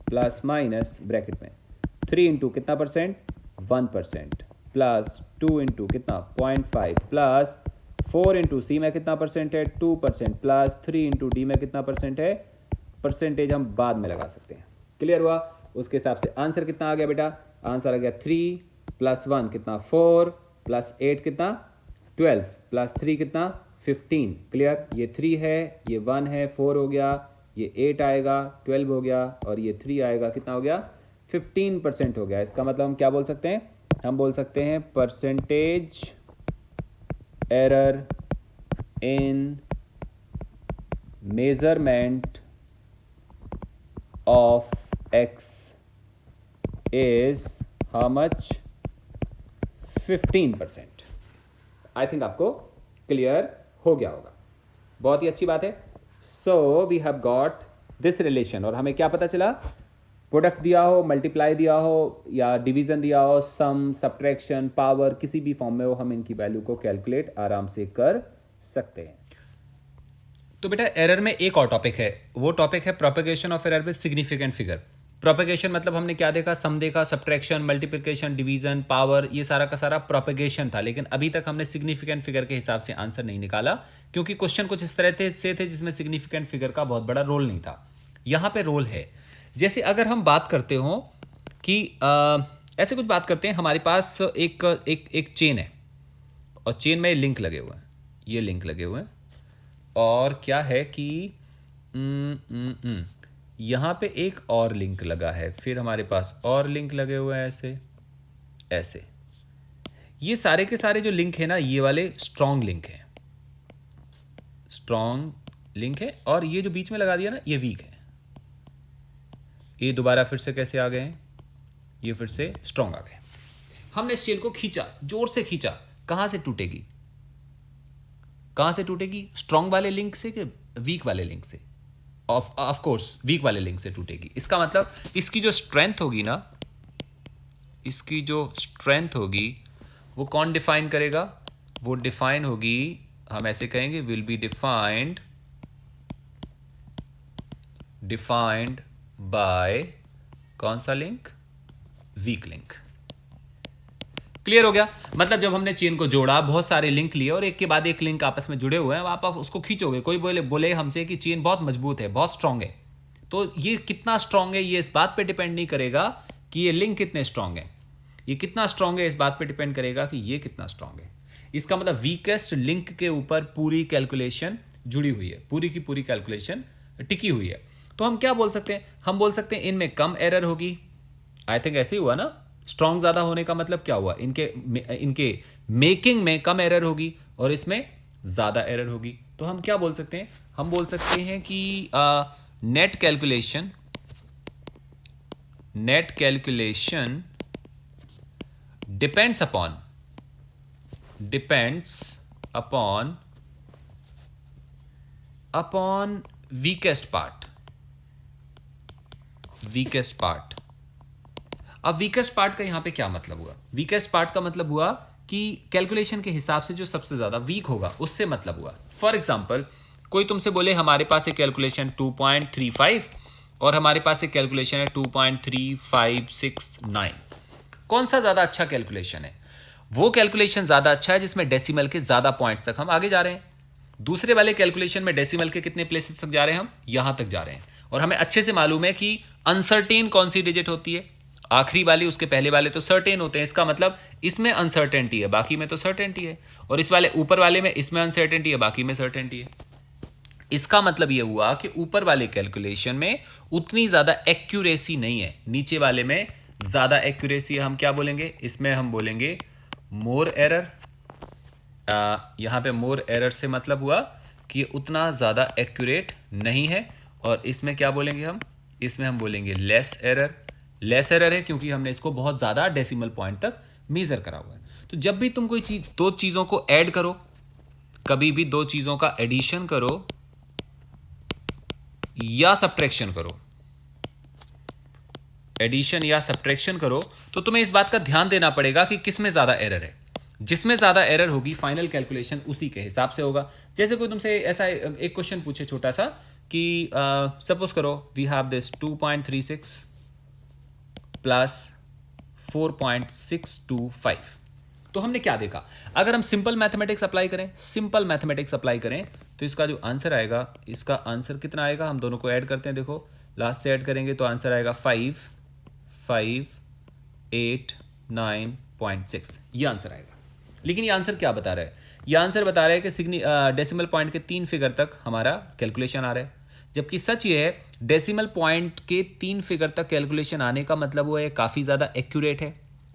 plus minus bracket में 3 इंटू कितना परसेंट? 1% प्लस 2 इंटू कितना? 0.5 प्लस 4 इंटू सी में कितना परसेंट है? 2% प्लस 3 इंटू डी में कितना परसेंट है? परसेंटेज हम बाद में लगा सकते हैं। क्लियर हुआ? उसके हिसाब से आंसर कितना आ गया बेटा? आंसर आ गया 3 प्लस 1 कितना? 4 प्लस 8 कितना? 12 प्लस 3 कितना? 15। क्लियर? ये 3 है, ये 1 है, 4 हो गया, ये 8 आएगा, 12 हो गया, और ये 3 आएगा, कितना हो गया? 15% हो गया। इसका मतलब हम क्या बोल सकते हैं? हम बोल सकते हैं percentage error in measurement of x is how much 15%। I think आपको क्लियर हो गया होगा, बहुत ही अच्छी बात है। So we have got this relation, और हमें क्या पता चला, प्रोडक्ट दिया हो, मल्टीप्लाई दिया हो या डिवीजन दिया हो, सम, सब्ट्रैक्शन, पावर, किसी भी फॉर्म में हो, हम इनकी वैल्यू को कैलकुलेट आराम से कर सकते हैं। तो बेटा एरर में एक और टॉपिक है, वो टॉपिक है propagation of error with significant figure. Propagation मतलब हमने क्या देखा, सम देखा, सब्ट्रैक्शन, मल्टीप्लिकेशन, डिवीजन, पावर, ये सारा का सारा प्रोपेगेशन था। लेकिन अभी तक हमने सिग्निफिकेंट फिगर के हिसाब से आंसर नहीं निकाला, क्योंकि क्वेश्चन कुछ इस तरह से थे जिसमें सिग्निफिकेंट फिगर का बहुत बड़ा रोल नहीं था। यहाँ पे रोल है। जैसे अगर हम बात करते हो कि ऐसे कुछ बात करते हैं, हमारे पास एक चेन है और चेन में लिंक लगे हुए हैं, ये लिंक लगे हुए हैं, और क्या है कि यहाँ पे एक और लिंक लगा है, फिर हमारे पास और लिंक लगे हुए हैं ऐसे ऐसे। ये सारे के सारे जो लिंक है ना, ये वाले स्ट्रॉन्ग लिंक है, स्ट्रॉन्ग लिंक है, और ये जो बीच में लगा दिया ना, ये वीक है। ये दोबारा फिर से कैसे आ गए हैं, ये फिर से स्ट्रॉन्ग आ गए। हमने इस चेन को खींचा, जोर से खींचा, कहां से टूटेगी, कहां से टूटेगी, स्ट्रॉन्ग वाले लिंक से कि वीक वाले लिंक से? ऑफ कोर्स वीक वाले लिंक से टूटेगी। इसका मतलब इसकी जो स्ट्रेंथ होगी ना, इसकी जो स्ट्रेंथ होगी वो कौन डिफाइन करेगा? वो डिफाइन होगी, हम ऐसे कहेंगे, विल बी डिफाइंड बाय कौन सा लिंक? Weak link. क्लियर हो गया? मतलब जब हमने चेन को जोड़ा, बहुत सारे लिंक लिए और एक के बाद एक लिंक आपस में जुड़े हुए हैं, आप उसको खींचोगे, कोई बोले हमसे कि चेन बहुत मजबूत है, बहुत स्ट्रांग है, तो ये कितना स्ट्रांग है ये इस बात पे डिपेंड नहीं करेगा कि ये लिंक कितने स्ट्रांग है। ये कितना स्ट्रांग है इस बात पे डिपेंड करेगा कि ये कितना स्ट्रांग है। इसका मतलब वीकेस्ट लिंक के ऊपर पूरी कैलकुलेशन जुड़ी हुई है, पूरी की पूरी कैलकुलेशन टिकी हुई है। तो हम क्या बोल सकते हैं? हम बोल सकते हैं इनमें कम एरर होगी। आई थिंक ऐसे ही हुआ ना, स्ट्रांग ज्यादा होने का मतलब क्या हुआ? इनके मेकिंग में कम एरर होगी और इसमें ज्यादा एरर होगी। तो हम क्या बोल सकते हैं? हम बोल सकते हैं कि net calculation depends upon weakest part. अब वीकेस्ट पार्ट का यहां पे क्या मतलब हुआ? वीकेस्ट पार्ट का मतलब हुआ कि कैलकुलेशन के हिसाब से जो सबसे ज्यादा वीक होगा उससे मतलब हुआ। फॉर एग्जांपल, कोई तुमसे बोले हमारे पास एक कैलकुलेशन 2.35 और हमारे पास एक कैलकुलेशन है 2.3569, कौन सा ज्यादा अच्छा कैलकुलेशन है? वो कैलकुलेशन ज्यादा अच्छा है जिसमें डेसिमल के ज्यादा पॉइंट्स तक हम आगे जा रहे हैं। दूसरे वाले कैलकुलेशन में डेसिमल के कितने प्लेसेस तक जा रहे हैं? हम यहां तक जा रहे हैं, और हमें अच्छे से मालूम है कि अनसर्टेन कौन सी डिजिट होती है, आखिरी वाली, उसके पहले वाले तो सर्टेन होते हैं। इसका मतलब इसमें अनसर्टेनिटी है, बाकी में तो सर्टेनिटी है, और इस वाले ऊपर वाले में इसमें अनसर्टेनिटी है, बाकी में सर्टेनिटी है। इसका मतलब यह हुआ कि ऊपर वाले कैलकुलेशन में उतनी ज्यादा एक्यूरेसी नहीं है, नीचे वाले में ज्यादा एक्यूरेसी है। हम क्या बोलेंगे इसमें? हम बोलेंगे मोर एरर। यहां पे मोर एरर से मतलब हुआ कि उतना ज्यादा एक्यूरेट नहीं है, और इसमें क्या बोलेंगे हम? इसमें हम बोलेंगे लेस एरर। लेस एरर है क्योंकि हमने इसको बहुत ज्यादा डेसिमल पॉइंट तक मेजर करा हुआ है। तो जब भी तुम कोई चीज, दो चीजों को ऐड करो, कभी भी दो चीजों का एडिशन करो या सब्ट्रैक्शन करो, एडिशन या सब्ट्रैक्शन करो, तो तुम्हें इस बात का ध्यान देना पड़ेगा कि किसमें ज्यादा एरर है। जिसमें ज्यादा एरर होगी फाइनल कैलकुलेशन उसी के हिसाब से होगा। जैसे कोई तुमसे ऐसा एक क्वेश्चन पूछे छोटा सा कि सपोज करो वी हैव दिस 2.36 प्लस 4.625, तो हमने क्या देखा? अगर हम सिंपल मैथमेटिक्स अप्लाई करें तो इसका जो आंसर आएगा, इसका आंसर कितना आएगा? हम दोनों को ऐड करते हैं, देखो लास्ट से ऐड करेंगे तो आंसर आएगा 5,5,8,9.6, ये आंसर आएगा। लेकिन ये आंसर क्या बता रहा है? ये आंसर बता रहा है कि डेसिमल पॉइंट के 3 फिगर तक हमारा कैलकुलेशन आ रहा है, जबकि सच ये है डेसिमल पॉइंट के 3 फिगर तक कैलकुलेशन आने का मतलब वो है काफ़ी ज़्यादा एक्यूरेट है।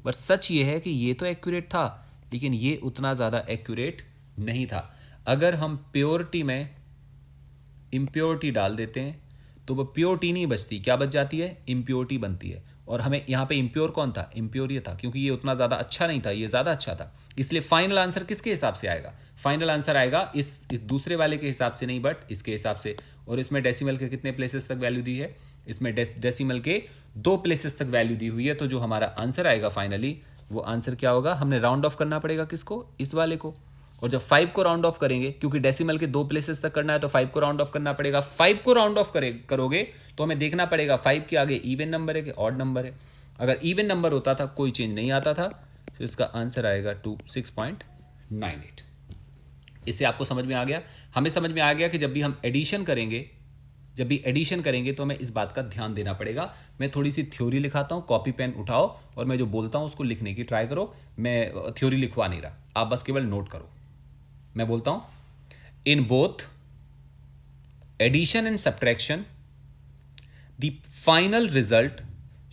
पर सच ये है कि ये तो एक्यूरेट था, लेकिन ये उतना ज़्यादा एक्यूरेट नहीं था। अगर हम प्योरिटी में इम्प्योरिटी डाल देते हैं तो वो प्योरिटी नहीं बचती, क्या बच जाती है, इम्प्योरिटी बनती है। और हमें यहाँ पे इम्प्योर कौन था, इम्प्योर ये था, क्योंकि ये उतना ज़्यादा अच्छा नहीं था, ये ज़्यादा अच्छा था। इसलिए फाइनल आंसर किसके हिसाब से आएगा, फाइनल आंसर आएगा इस दूसरे वाले के हिसाब से नहीं, बट इसके हिसाब से। और इसमें डेसिमल के कितने प्लेसेस तक वैल्यू दी है, इसमें डेसिमल के 2 प्लेसेस तक वैल्यू दी हुई है। तो जो हमारा आंसर आएगा फाइनली, वो आंसर क्या होगा, हमने राउंड ऑफ करना पड़ेगा किसको, इस वाले को। और जब 5 को राउंड ऑफ करेंगे, क्योंकि डेसिमल के 2 प्लेसेस तक करना है, तो 5 को राउंड ऑफ करना पड़ेगा। 5 को राउंड ऑफ करोगे तो हमें देखना पड़ेगा 5 के आगे इवन नंबर है कि ऑड नंबर है। अगर इवन नंबर होता था, कोई चेंज नहीं आता था, तो इसका आंसर आएगा 6.98। इससे आपको समझ में आ गया, हमें समझ में आ गया कि जब भी हम एडिशन करेंगे तो हमें इस बात का ध्यान देना पड़ेगा। मैं थोड़ी सी थ्योरी लिखाता हूँ, कॉपी पेन उठाओ और मैं जो बोलता हूँ उसको लिखने की ट्राई करो। मैं थ्योरी लिखवा नहीं रहा, आप बस केवल नोट करो। मैं बोलता हूँ, in both addition and subtraction the final result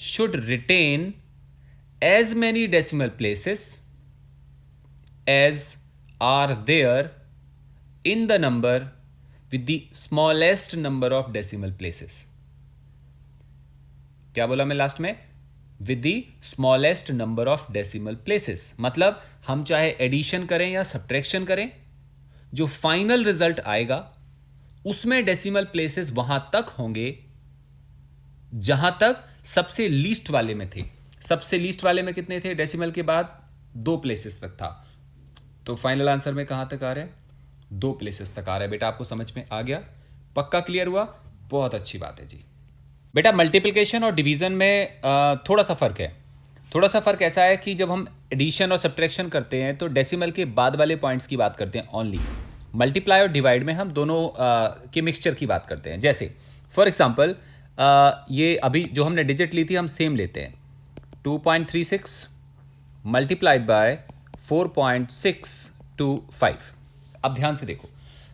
should retain as many decimal places as are there in the number with the smallest number of decimal places. क्या बोला मैं लास्ट में, with the smallest number of decimal places, मतलब हम चाहे एडिशन करें या सब्ट्रैक्शन करें, जो फाइनल रिजल्ट आएगा उसमें डेसिमल प्लेसेस वहां तक होंगे जहां तक सबसे लीस्ट वाले में थे। सबसे लीस्ट वाले में कितने थे, डेसिमल के बाद 2 प्लेसेस तक था। तो फाइनल आंसर में कहां तक आ रहा है, 2 प्लेसेस तक आ रहा है। बेटा आपको समझ में आ गया, पक्का क्लियर हुआ, बहुत अच्छी बात है जी। बेटा मल्टीप्लिकेशन और डिवीजन में थोड़ा सा फर्क है। थोड़ा सा फर्क ऐसा है कि जब हम एडिशन और सब्ट्रैक्शन करते हैं तो डेसिमल के बाद वाले पॉइंट्स की बात करते हैं ओनली। मल्टीप्लाई और डिवाइड में हम दोनों के मिक्सचर की बात करते हैं। जैसे फॉर एग्जांपल ये अभी जो हमने डिजिट ली थी हम सेम लेते हैं, 2.36 मल्टीप्लाइड बाय 4.625। अब ध्यान से देखो,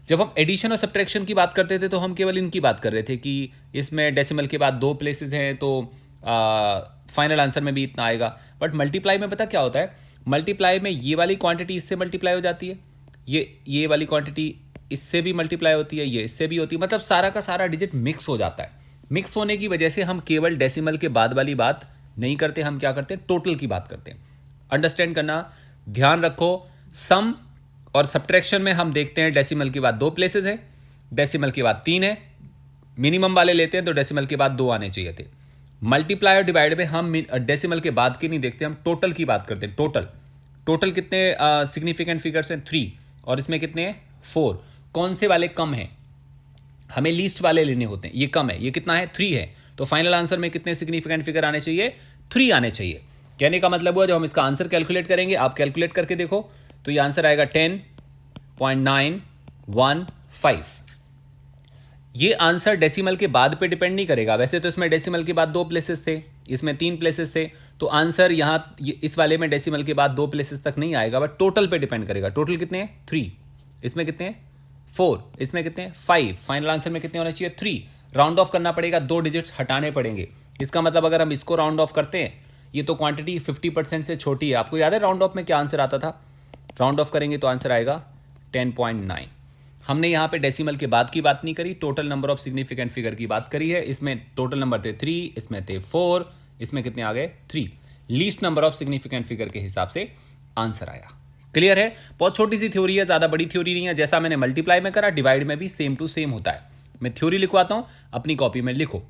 जब हम एडिशन और सब्ट्रैक्शन की बात करते थे तो हम केवल इनकी बात कर रहे थे कि इसमें डेसिमल के बाद 2 प्लेसेस हैं तो फाइनल आंसर में भी इतना आएगा। बट मल्टीप्लाई में पता क्या होता है, मल्टीप्लाई में ये वाली क्वांटिटी इससे मल्टीप्लाई हो जाती है, ये वाली क्वांटिटी इससे भी मल्टीप्लाई होती है, ये इससे भी होती है, मतलब सारा का सारा डिजिट मिक्स हो जाता है। मिक्स होने की वजह से हम केवल डेसिमल के बाद वाली बात नहीं करते, हम क्या करते हैं, टोटल की बात करते हैं। अंडरस्टैंड करना, ध्यान रखो, सम और सब्ट्रैक्शन में हम देखते हैं डेसिमल के बाद 2 प्लेसेस हैं, डेसिमल के बाद 3 है, मिनिमम वाले लेते हैं तो डेसिमल के बाद 2 आने चाहिए थे। मल्टीप्लाई और डिवाइड में हम डेसिमल के बाद की नहीं देखते, हम टोटल की बात करते हैं। टोटल कितने सिग्निफिकेंट फिगर्स हैं, 3, और इसमें कितने हैं, 4। कौन से वाले कम हैं, हमें लीस्ट वाले लेने होते हैं, ये कम है, ये कितना है, 3 है, तो फाइनल आंसर में कितने सिग्निफिकेंट फिगर आने चाहिए, 3 आने चाहिए। कहने का मतलब हुआ जब हम इसका आंसर कैलकुलेट करेंगे, आप कैलकुलेट करके देखो तो ये आंसर आएगा 10.915। ये आंसर डेसिमल के बाद पे डिपेंड नहीं करेगा। वैसे तो इसमें डेसिमल के बाद 2 प्लेसेस थे, इसमें 3 प्लेसेस थे, तो आंसर यहाँ इस वाले में डेसिमल के बाद 2 प्लेसेस तक नहीं आएगा, बट टोटल पे डिपेंड करेगा। टोटल कितने हैं, 3, इसमें कितने हैं, 4, इसमें कितने हैं, 5। फाइनल आंसर में कितने होने चाहिए, 3। राउंड ऑफ करना पड़ेगा, 2 डिजिट्स हटाने पड़ेंगे। इसका मतलब अगर हम इसको राउंड ऑफ करते हैं, ये तो क्वांटिटी 50% से छोटी है। आपको याद है राउंड ऑफ में क्या आंसर आता था, राउंड ऑफ करेंगे तो आंसर आएगा 10.9। हमने यहाँ पे डेसिमल के बाद की बात नहीं करी, total number of significant figure की बात करी है। इसमें टोटल नंबर थे 3, इसमें थे 4, इसमें कितने आ गए, 3। Least number of significant figure के हिसाब से आंसर आया। क्लियर है, बहुत छोटी सी थ्योरी है, ज़्यादा बड़ी थ्योरी नहीं है। जैसा मैंने मल्टीप्लाई में करा, डिवाइड में भी सेम टू सेम होता है। मैं थ्योरी लिखवाता हूँ, अपनी कॉपी में लिखो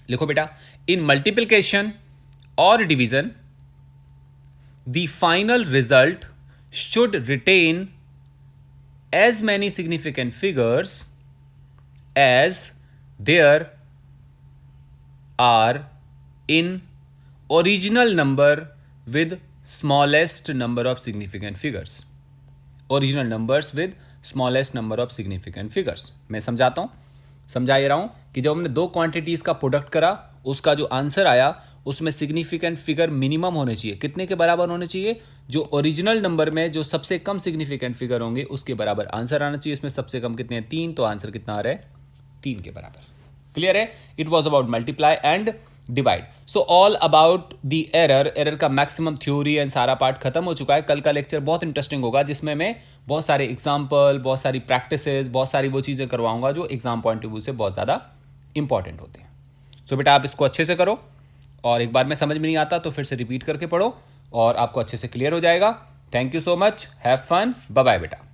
बेटा। इन मल्टीप्लिकेशन और division the final result should retain as many significant figures as there are in original number with smallest number of significant figures. Original numbers with smallest number of significant figures. मैं समझाता हूँ, समझा ये रहा हूँ कि जब हमने 2 क्वांटिटीज़ का प्रोडक्ट करा, उसका जो आंसर आया उसमें सिग्निफिकेंट फिगर मिनिमम होने चाहिए। कितने के बराबर होने चाहिए, जो ओरिजिनल नंबर में जो सबसे कम सिग्निफिकेंट फिगर होंगे उसके बराबर आंसर आना चाहिए। इसमें सबसे कम कितने हैं, 3, तो आंसर कितना आ रहा है, 3 के बराबर। क्लियर है, it was about multiply and divide. So all about the error का मैक्सिमम थ्योरी एंड सारा पार्ट खत्म हो चुका है। कल का लेक्चर बहुत इंटरेस्टिंग होगा, जिसमें मैं बहुत सारे एग्जाम्पल, बहुत सारी प्रैक्टिसेस, बहुत सारी वो चीज़ें करवाऊंगा जो एग्जाम पॉइंट ऑफ व्यू से बहुत ज़्यादा इंपॉर्टेंट होते हैं। सो बेटा आप इसको अच्छे से करो, और एक बार में समझ में नहीं आता तो फिर से रिपीट करके पढ़ो और आपको अच्छे से क्लियर हो जाएगा। Thank you so much, have fun, bye bye बेटा।